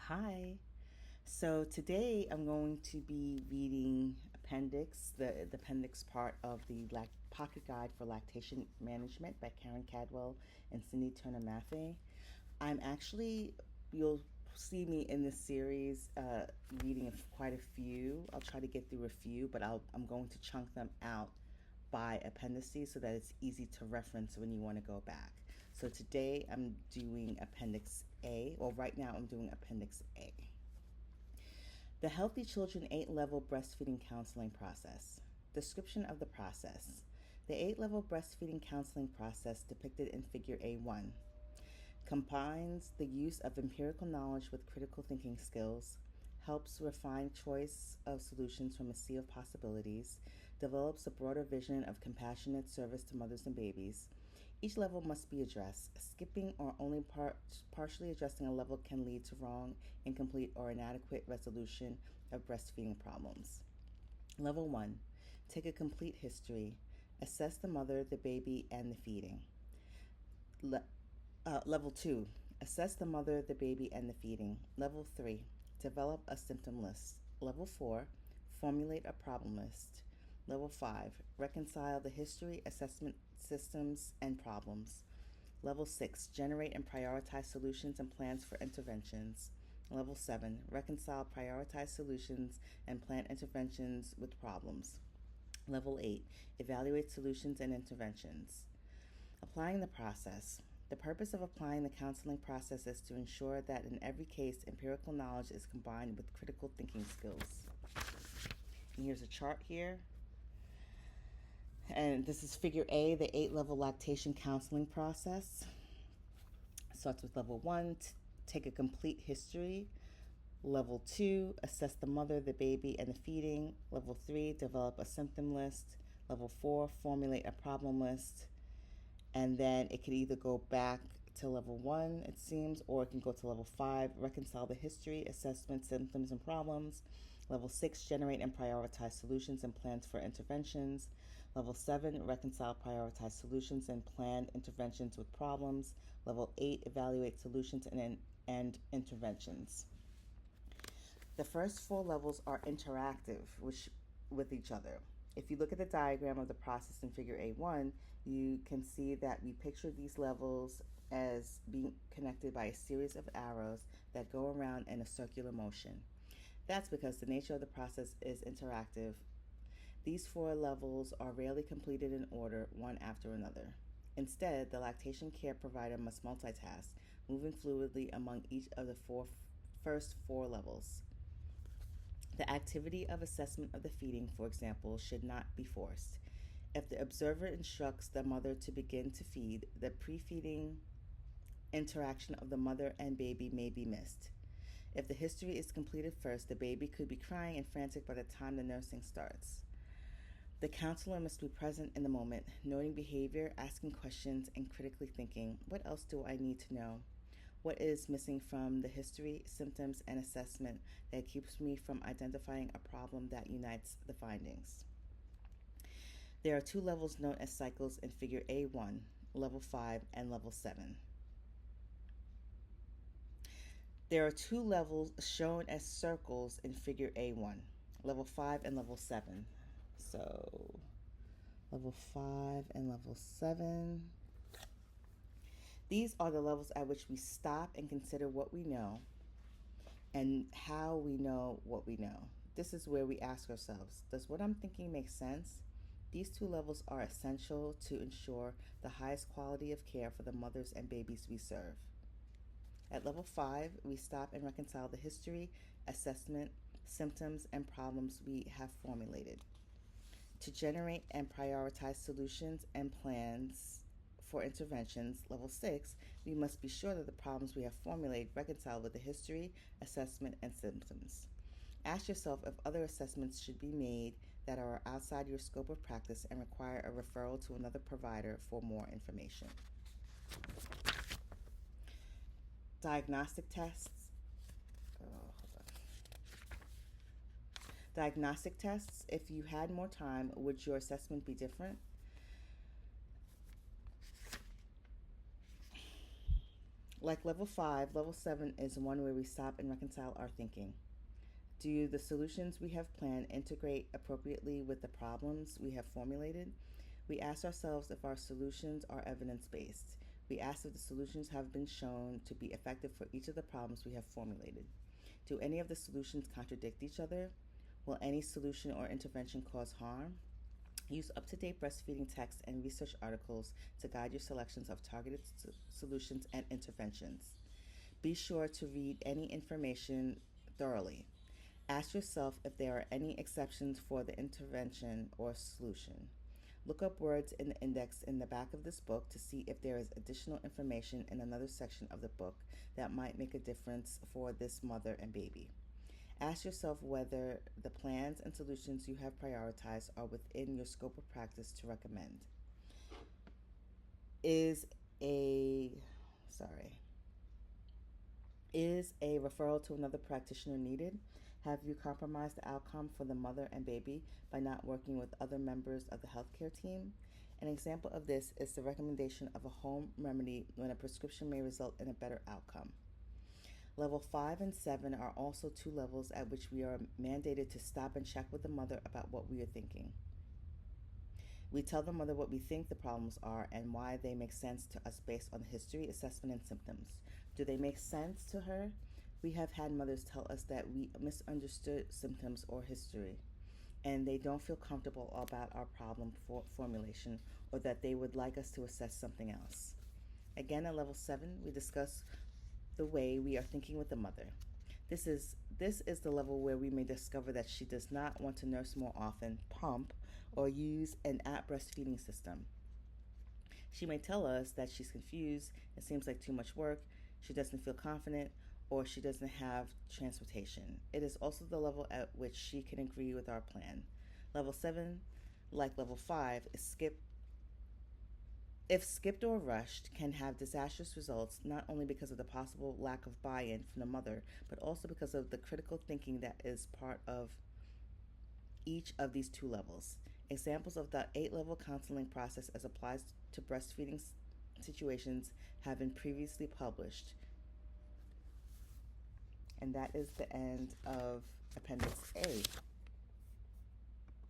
Hi. So today I'm going to be reading Appendix, the appendix part of the Pocket Guide for Lactation Management by Karen Cadwell and Cindy Turner Maffei. You'll see me in this series reading quite a few. I'll try to get through a few, but I'm going to chunk them out by appendices so that it's easy to reference when you want to go back. So today I'm doing Appendix A. Well, right now I'm doing Appendix A. The Healthy Children 8-Level Breastfeeding Counseling Process. Description of the process. The 8-level breastfeeding counseling process depicted in Figure A1 combines the use of empirical knowledge with critical thinking skills, helps refine choice of solutions from a sea of possibilities, develops a broader vision of compassionate service to mothers and babies. Each level must be addressed. Skipping or only partially addressing a level can lead to wrong, incomplete, or inadequate resolution of breastfeeding problems. Level 1. Take a complete history. Assess the mother, the baby, and the feeding. Level 2. Assess the mother, the baby, and the feeding. Level 3. Develop a symptom list. Level 4. Formulate a problem list. Level 5. Reconcile the history, assessment systems, and problems. Level 6. Generate and prioritize solutions and plans for interventions. Level 7. Reconcile, prioritize solutions, and plan interventions with problems. Level 8. Evaluate solutions and interventions. Applying the process. The purpose of applying the counseling process is to ensure that in every case, empirical knowledge is combined with critical thinking skills. And here's a chart here. And this is Figure A, the 8-level lactation counseling process. Starts with Level 1, take a complete history. Level 2, assess the mother, the baby, and the feeding. Level 3, develop a symptom list. Level 4, formulate a problem list. And then it could either go back to Level 1, it seems, or it can go to Level 5, reconcile the history, assessment, symptoms, and problems. Level 6, generate and prioritize solutions and plans for interventions. Level 7, reconcile, prioritize solutions and plan interventions with problems. Level 8, evaluate solutions and interventions. The first 4 levels are interactive with each other. If you look at the diagram of the process in Figure A1, you can see that we picture these levels as being connected by a series of arrows that go around in a circular motion. That's because the nature of the process is interactive. These 4 levels are rarely completed in order, one after another. Instead, the lactation care provider must multitask, moving fluidly among each of the first 4 levels. The activity of assessment of the feeding, for example, should not be forced. If the observer instructs the mother to begin to feed, the pre-feeding interaction of the mother and baby may be missed. If the history is completed first, the baby could be crying and frantic by the time the nursing starts. The counselor must be present in the moment, noting behavior, asking questions, and critically thinking, what else do I need to know? What is missing from the history, symptoms, and assessment that keeps me from identifying a problem that unites the findings? There are 2 levels known as cycles in Figure A1, Level 5, and Level 7. There are 2 levels shown as circles in Figure A1, Level 5 and Level 7. So, Level 5 and Level 7. These are the levels at which we stop and consider what we know and how we know what we know. This is where we ask ourselves, does what I'm thinking make sense? These 2 levels are essential to ensure the highest quality of care for the mothers and babies we serve. At Level 5, we stop and reconcile the history, assessment, symptoms, and problems we have formulated. To generate and prioritize solutions and plans for interventions, Level 6, we must be sure that the problems we have formulated reconcile with the history, assessment, and symptoms. Ask yourself if other assessments should be made that are outside your scope of practice and require a referral to another provider for more information. Diagnostic tests. Diagnostic tests. If you had more time, would your assessment be different? Like level 5, level 7 is one where we stop and reconcile our thinking. Do the solutions we have planned integrate appropriately with the problems we have formulated? We ask ourselves if our solutions are evidence based. We ask if the solutions have been shown to be effective for each of the problems we have formulated. Do any of the solutions contradict each other? Will any solution or intervention cause harm? Use up to date breastfeeding texts and research articles to guide your selections of targeted solutions and interventions. Be sure to read any information thoroughly. Ask yourself if there are any exceptions for the intervention or solution. Look up words in the index in the back of this book to see if there is additional information in another section of the book that might make a difference for this mother and baby. Ask yourself whether the plans and solutions you have prioritized are within your scope of practice to recommend. Is a referral to another practitioner needed? Have you compromised the outcome for the mother and baby by not working with other members of the healthcare team? An example of this is the recommendation of a home remedy when a prescription may result in a better outcome. Level 5 and 7 are also 2 levels at which we are mandated to stop and check with the mother about what we are thinking. We tell the mother what we think the problems are and why they make sense to us based on the history, assessment, and symptoms. Do they make sense to her? We have had mothers tell us that we misunderstood symptoms or history, and they don't feel comfortable about our problem formulation, or that they would like us to assess something else. Again, at level 7, we discuss the way we are thinking with the mother. This is the level where we may discover that she does not want to nurse more often, pump, or use an app breastfeeding system. She may tell us that she's confused, it seems like too much work, she doesn't feel confident, or she doesn't have transportation. It is also the level at which she can agree with our plan. Level 7, like level 5, if skipped or rushed, can have disastrous results, not only because of the possible lack of buy-in from the mother, but also because of the critical thinking that is part of each of these 2 levels. Examples of the 8-level counseling process as applies to breastfeeding situations have been previously published. And that is the end of Appendix A.